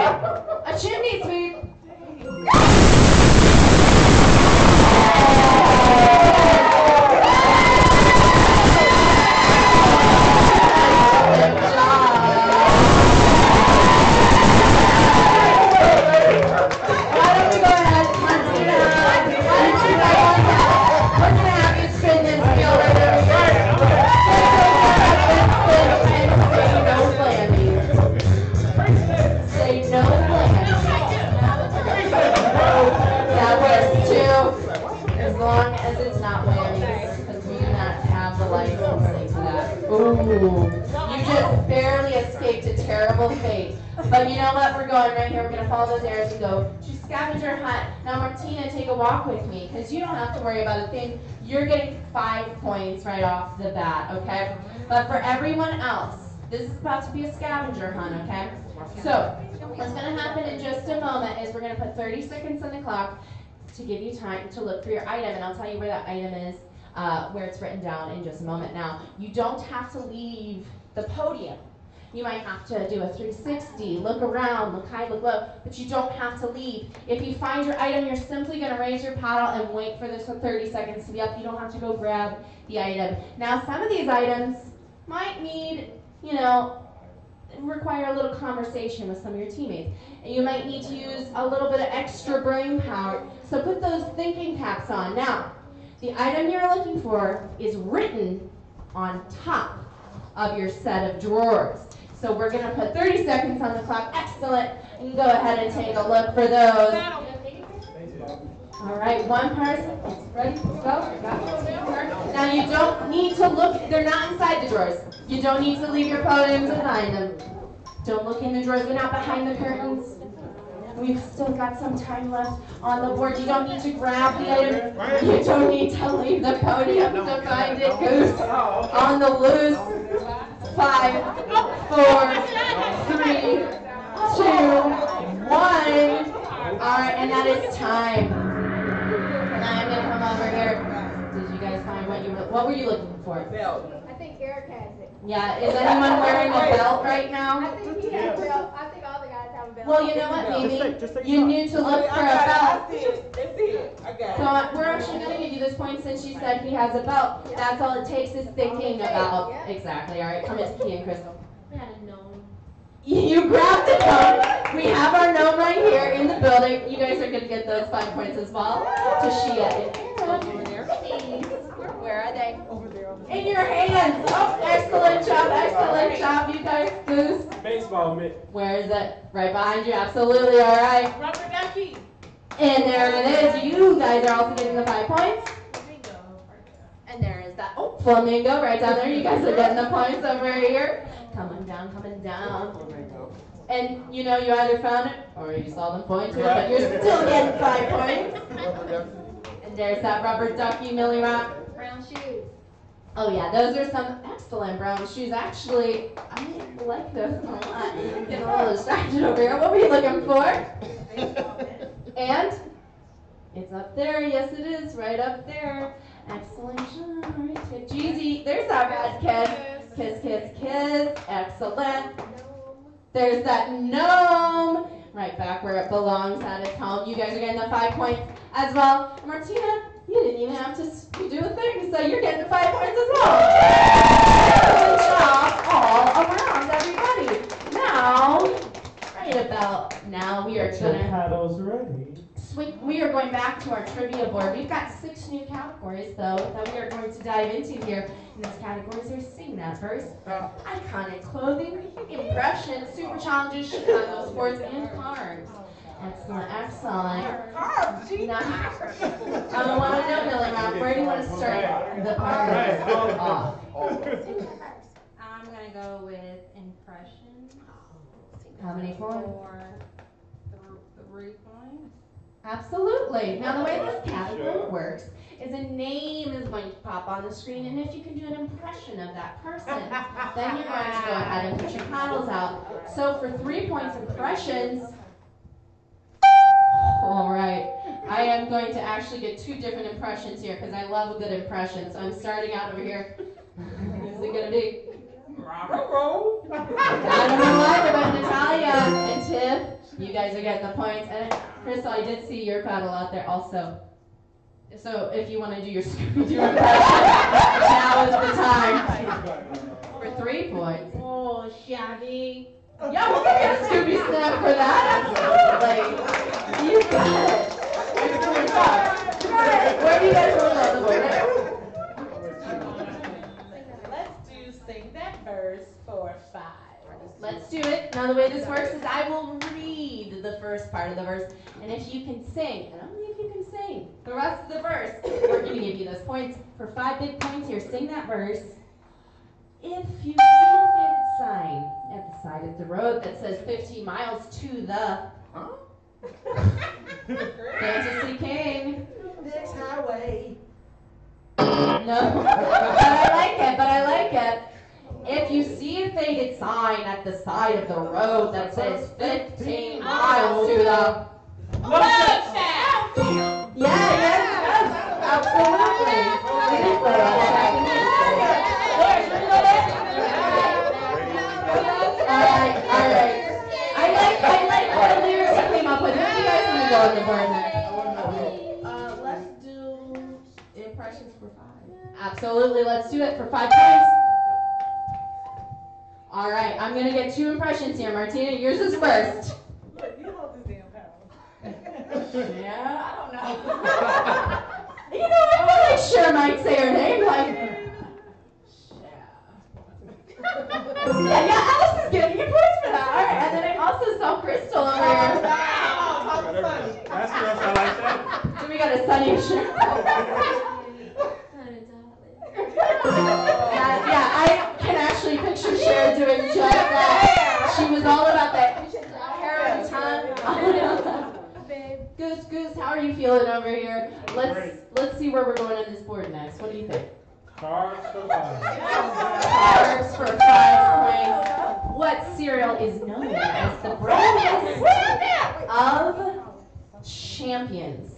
A chimney sweep. Why don't we go ahead, Martina? long as it's not whammies, because we do not have the license to that. Ooh, you just barely escaped a terrible fate. But you know what? We're going right here. We're going to follow those arrows and go to scavenger hunt. Now, Martina, take a walk with me, because you don't have to worry about a thing. You're getting 5 points right off the bat, okay? But for everyone else, this is about to be a scavenger hunt, okay? So, what's going to happen in just a moment is we're going to put 30 seconds on the clock to give you time to look for your item, and I'll tell you where that item is, where it's written down in just a moment. Now, you don't have to leave the podium. You might have to do a 360, look around, look high, look low, but you don't have to leave. If you find your item, you're simply going to raise your paddle and wait for this 30 seconds to be up. You don't have to go grab the item. Now, some of these items might need, require a little conversation with some of your teammates. And you might need to use a little bit of extra brain power. So put those thinking caps on. Now, the item you're looking for is written on top of your set of drawers. So we're going to put 30 seconds on the clock. Excellent. You can go ahead and take a look for those. All right, one person is ready to go. Now you don't need to look. They're not inside the drawers. You don't need to leave your podium to find them. Don't look in the drawers. They're not behind the curtains. We've still got some time left on the board. You don't need to grab the item. You don't need to leave the podium to find it. Goose on the loose. 5, 4, 3, 2, 1. All right, and that is time. Now I'm gonna come over here. Did you guys find what were you looking for? Belt. I think Eric has it. Yeah, is anyone wearing a belt right now? I think he has a belt. I think all the guys have a belt. Well, you know what, Mimi? You need to look for a belt. I see it. I got it. So we're actually going to give you this point since she said he has a belt. That's all it takes is thinking about. Exactly. All right, come in, Key and Crystal. I had a gnome. You grabbed the gnome. We have our gnome right here in the building. You guys are going to get those 5 points as well. Tashia. Where are they? Over there. In your hands. Oh, excellent job, you guys. Goose. Baseball mitt. Where is it? Right behind you. Absolutely. All right. Rubber ducky. And there it is. You guys are also getting the 5 points. And there is that. Oh, flamingo right down there. You guys are getting the points over here. Coming down. And you either found it or you saw them point to it, but you're still getting 5 points. And there's that rubber ducky, Millie Rock. Brown shoes. Oh yeah, those are some excellent brown shoes. Actually, I like those a lot. Getting a little distracted over here. What were you looking for? And it's up there. Yes, it is. Right up there. Excellent job. All right, Jeezy. There's that red kid. Kiss. Excellent. There's that gnome. Right back where it belongs at its home. You guys are getting the 5 points as well. Martina, you didn't even have to do a thing, so you're getting the 5 points as well. Good job all around, everybody. Now, right about now, we are paddles ready. We are going back to our trivia board. We've got 6 new categories, though, that we are going to dive into here. And those categories are Sing That Verse, Iconic Clothing, Impressions, Super Challenges, Chicago Sports, and Cards. Excellent. Now, I want to know, Millie Rock, where do you want to start the cards off? I'm going to go with impressions. How many points? For 3 points. Absolutely. Now, the way this category works is a name is going to pop on the screen, and if you can do an impression of that person, then you're going to go ahead and put your paddles out. So for 3 points impressions, all right, I am going to actually get 2 different impressions here because I love a good impression. So I'm starting out over here. Who's it going to be? I don't know either, but Natalia and Tiff, you guys are getting the points. And Crystal, I did see your paddle out there also. So if you want to do your Scooby-Doo impression, now is the time. For 3 points. Oh, Shabby. Yeah, we'll give you a Scooby Snap for that. Absolutely. You got it. Excellent job. Where do you guys want to go? The board? Let's do Sing That Verse for 5. Let's do it. Now the way this works is I will read the first part of the verse, and if you can sing, and only if you can sing, the rest of the verse, we're us points. For 5 big points here, sing that verse. If you see a faded sign at the side of the road that says 15 miles to the Fantasy King. Next highway. No, but I like it. If you see a faded sign at the side of the road that says 15 miles to the yes, absolutely. All right. I like what the lyrics I came up with. What do you guys want to go on the board next? Let's do impressions for 5. Absolutely, let's do it for 5 points. All right, I'm gonna get 2 impressions here. Martina, yours is first. Look, you hold this damn power. Yeah, I don't know. You know, I feel like Cher might say her name, like. Yeah, Alice is giving you points for that. All right, and then I also saw Crystal over here. That's girls, I like that. So we got a Sunny Cher. Yeah, I can actually picture Cher doing just that. She was all about that hair and tongue. Goose, how are you feeling over here? Let's see where we're going on this board next. What do you think? Cars for 5. Cars for 5 points. What cereal is known as the breakfast of champions?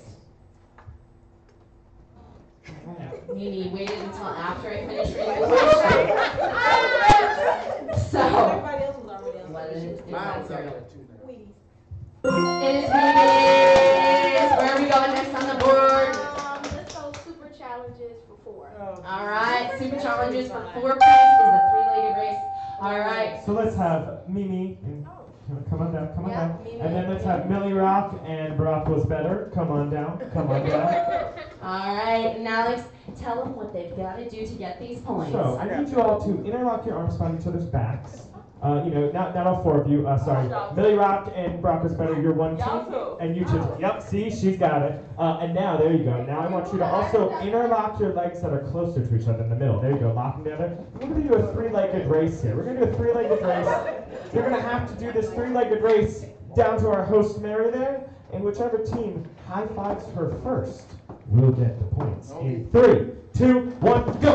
Mimi waited until after I finished reading the question. So, Everybody else was already on. what is that cereal? Wheaties. It is Wheaties. Where are we going next on the board? Let's go super challenges for 4. All right, super challenges for 4 points is a 3-legged race. All right. So let's have Mimi and come on down. Mimi. And then let's have Millie Rock and Brock Was Better. Come on down. All right, and Alex, tell them what they've got to do to get these points. So I need you all to interlock your arms behind each other's backs. Not all 4 of you. Sorry, Millie Rock and Brock Was Better. You're one team, and you 2. Yep. See, she's got it. And now there you go. Now I want you to also interlock your legs that are closer to each other in the middle. There you go. Lock them together. We're gonna do a 3-legged race here. We're gonna do a 3-legged race. You're gonna have to do this 3-legged race down to our host Mary there, and whichever team high fives her first will get the points. In 3, 2, 1, go!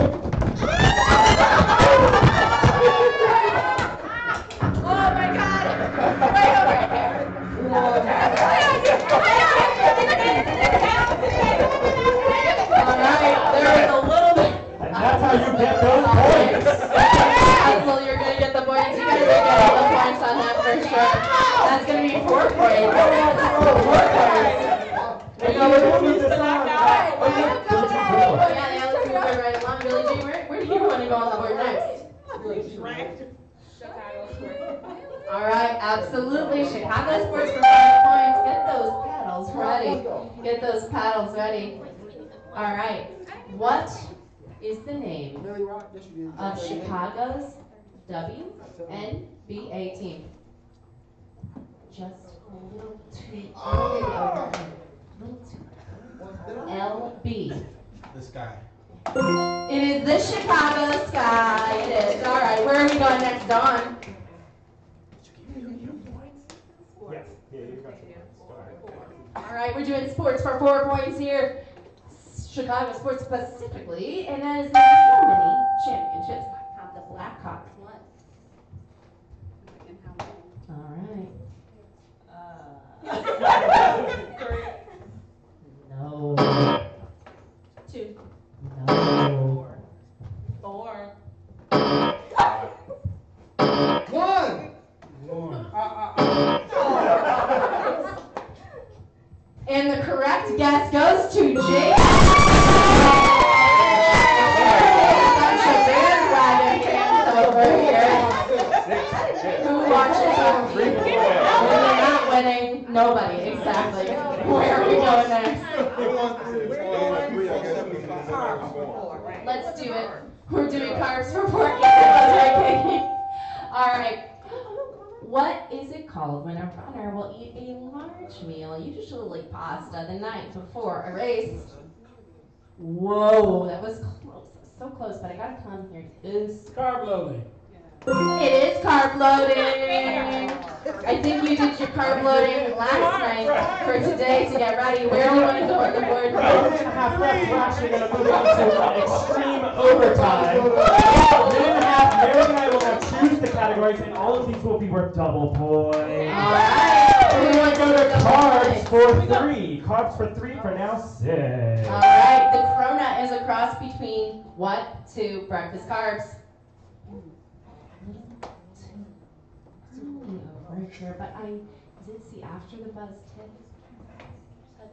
Oh my God! Right over here! All right, there is a little bit. And that's how you get those points. Well, you're gonna get the points. You guys are getting the points on that for sure. That's gonna be 4 points. 4 points. We're gonna move this on. Yeah, the Alex moving right along. Billie Jean, where do you want to go on the board next? All right, absolutely. Chicago Sports for 5 points. Get those paddles ready. Get those paddles ready. All right. What is the name of Chicago's WNBA team? Just a little too early over here. A little too LB. The Sky. It is the Chicago Sky. It is. All right, where are we going next, Dawn? Yes. Yeah, you got your All right, we're doing sports for 4 points here. Chicago sports specifically, and that is how many championships have the Blackhawks won? All right. No. 2. No. 4. 1. And the correct guess goes to Jake. Bunch of bandwagon fans over here. Who watches on TV? When they're not winning, nobody. Exactly. Where are we going next? Let's do it. We're doing carbs for 4. All right. What is it called when a runner will eat a large meal, usually pasta, the night before a race? Whoa, that was close. So close, but I gotta come here too. Carb loading. It is carb loading. I think you did your carb loading last night for today to get ready. Where do you want to go on the board? Minute and a half left. We're actually going to move on to extreme overtime. Minute and a half. Mary and I will now choose the categories, and all of these will be worth double points. Alright. We're going to go to carbs for 3. Carbs for 3 for now 6. Alright, the cronut is a cross between what? 2 breakfast carbs. Right here, but I did see after the buzz tip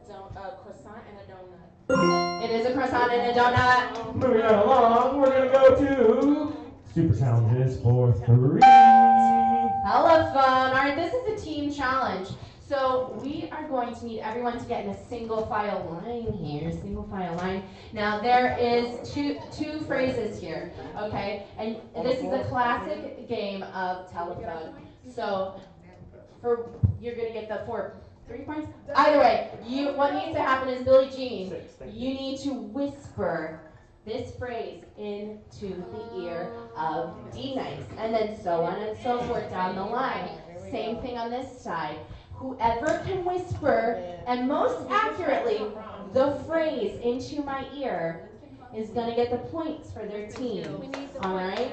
a croissant and a donut. It is a croissant and a donut. Moving right along, we're going to go to super challenges for 3. Hella fun. Alright, this is a team challenge. So we are going to need everyone to get in a single file line here, single file line. Now there is two phrases here, okay? And this is a classic game of telephone. So you're gonna get the 3 points. Either way, what needs to happen is Billie Jean, you need to whisper this phrase into the ear of D-Nice, and then so on and so forth down the line. Same thing on this side. Whoever can whisper and most accurately the phrase into my ear is gonna get the points for their team. All right.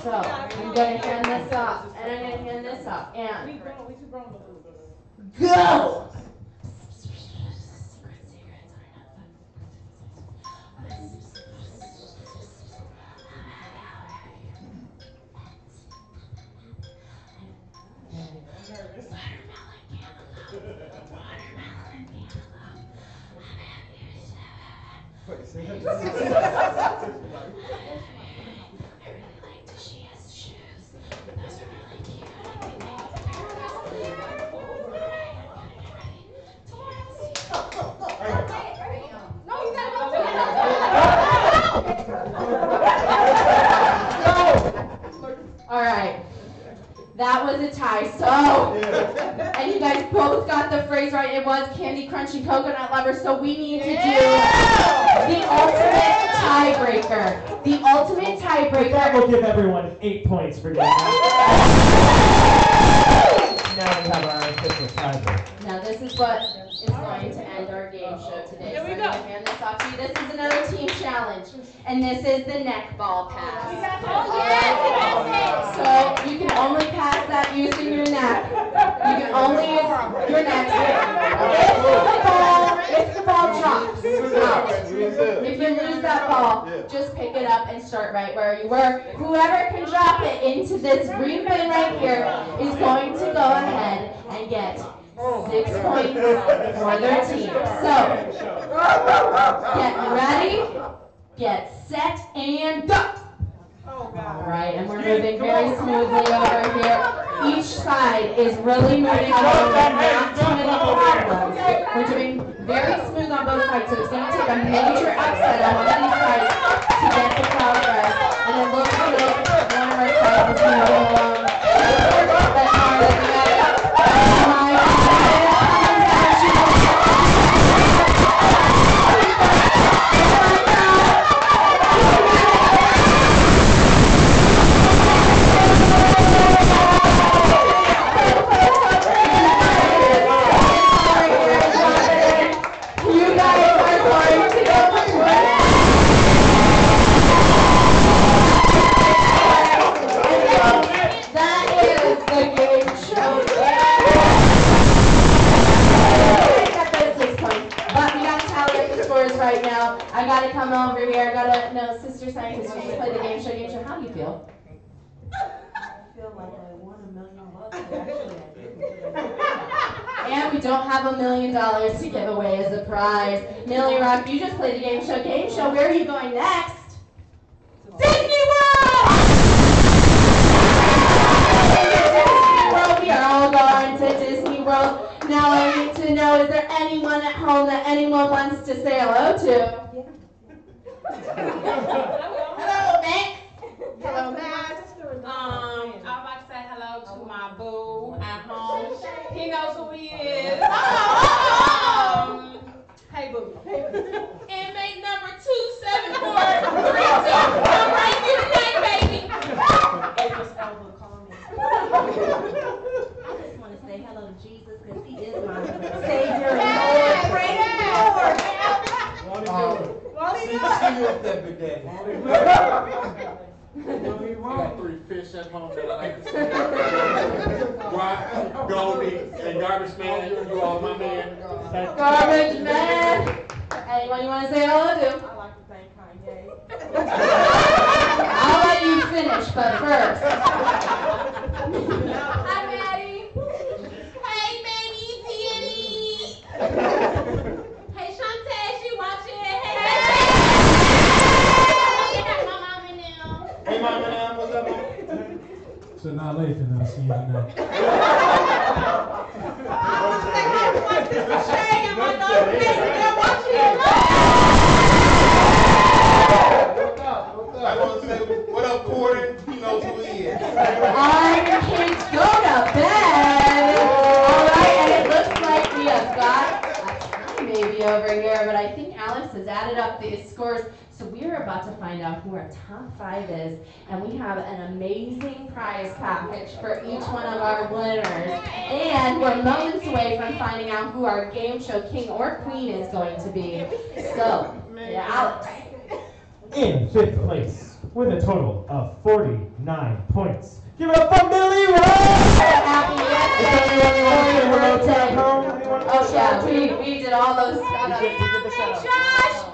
So I'm gonna hand this off, and I'm gonna hand this off, and go. All right, that was a tie. So, and you guys both got the phrase right. It was Candy Crunchy Coconut Lover. So we need to do the ultimate tiebreaker. The ultimate tiebreaker. That will give everyone 8 points for getting that. Now we have our official tiebreaker. Now this is what is going to end our game show today. So I'm going to hand this off to you. This is another team challenge, and this is the neck ball pass. So you can only pass that using your neck. You can only use your neck. If the ball drops out, if you lose that ball, just pick it up and start right where you were. Whoever can drop it into this green bin right here is going to go ahead and get 6 points for their team. So, get ready, get set, and go! Alright, and we're moving very smoothly over here. Each side is really moving along and not too many problems. We're doing very smooth on both sides, so it's going to take a major upset on one of these sides to get the progress. And it looks like one of our sides is moving along. Right now, I gotta come over here. I gotta know, Sister Scientist, you just play the game show. How do you feel? I feel like I won $1 million, actually. And we don't have $1 million to give away as a prize. Millie Rock, you just played the game show. Where are you going next? Disney World! Disney World! We are all going to Disney World. Now I need to know, is there anyone at home that anyone wants to say hello to? Hello, Max. Hello, Max. I'm about to say hello to my boo at home. He knows who he is. Hey, boo. Inmate number 2. See you up there, Big Daddy. I got 3 fish at home that I like to say. Rock, Goldie, and Garbage Man. You all my man. Garbage man. Anyone you want to say hello to? I like to thank Kanye. I'll let you finish, but first. Hi, Maddie. Hey, baby, Peony. Hey, Shantae, she watching. Hey, my mama now. Hey, Mama, now, what's up, Mama? So now later, now see you tonight. I want to say hi to my sister Shay and my daughter Mason. They're watching. I want to say, what up, Corden? He knows who he is. Our kids go to bed. All right, and it looks like we have got a tie maybe over here, but I think Alex has added up these scores. So we are about to find out who our top 5 is, and we have an amazing prize package for each one of our winners. And we're moments away from finding out who our game show king or queen is going to be. So, yeah, Alex. In 5th place, with a total of 49 points. Give it up for Millie Rose! Happy birthday! Oh Oh yeah, we did all those shout-outs. Josh.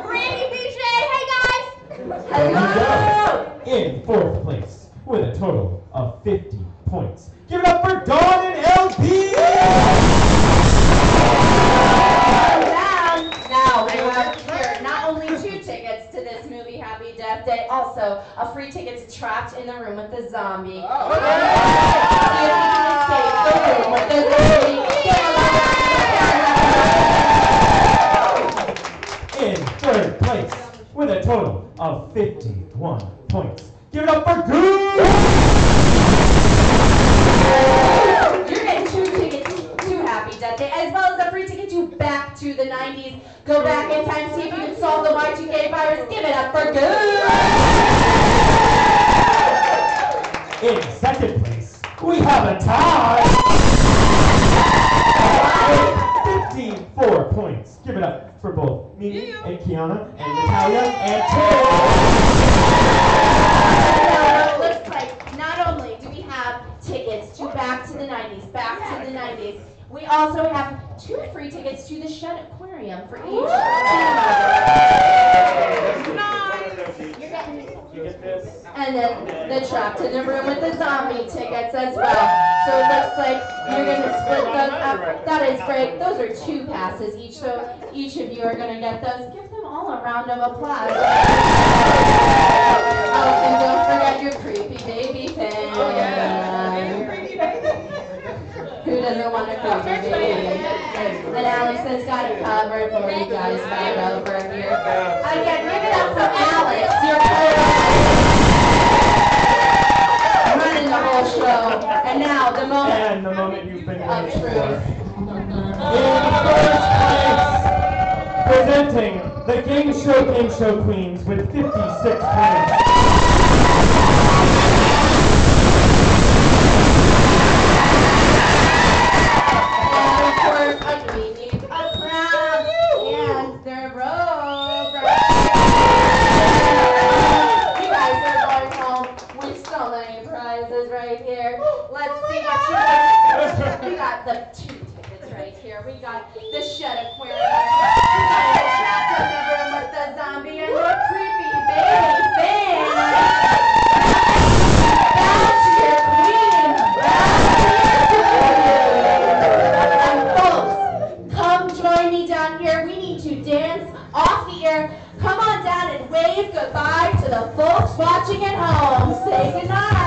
Randy, BJ. Hey, guys. Hello! In 4th place, with a total of 50 points. Give it up for Dawn and LP! Now we have here not only 2 tickets to this movie, Happy Death Day, also a free ticket to Trapped in the Room with the Zombie. See if you can escape the room with the zombie. In 3rd place, with a total of 51 points. Give it up for Goose! You're getting 2 tickets to Happy Death Day, as well as a free ticket to Back to the 90s. Go back in time, see if you can solve the Y2K virus. Give it up for Goose! In 2nd place, we have a tie! With 54 points. Give it up for both Mimi and Kiana and Natalia and Tim. It looks like not only do we have tickets to Back to the 90s, we also have 2 free tickets to the Shed Aquarium for each. And then the Trapped in the Room with the Zombie tickets as well. So it looks like you're going to split those up. That is great. Those are 2 passes each, so each of you are going to get those. Give them all a round of applause. Oh, and don't forget your creepy baby fan. Oh, yeah. Creepy baby. Who doesn't want a creepy baby? And Alex has got it covered for you guys right over here. Again, give it up for Alex, your running the whole show. And now the moment. And the moment you've been Of waiting for. truth. In 1st place, presenting the Gameshow Queens with 56 points. The 2 tickets right here. We got the Shed Aquarium. We got the Trapped in the Room with the Zombie and your creepy baby fan. That's your queen. And folks, come join me down here. We need to dance off the air. Come on down and wave goodbye to the folks watching at home. Say goodnight.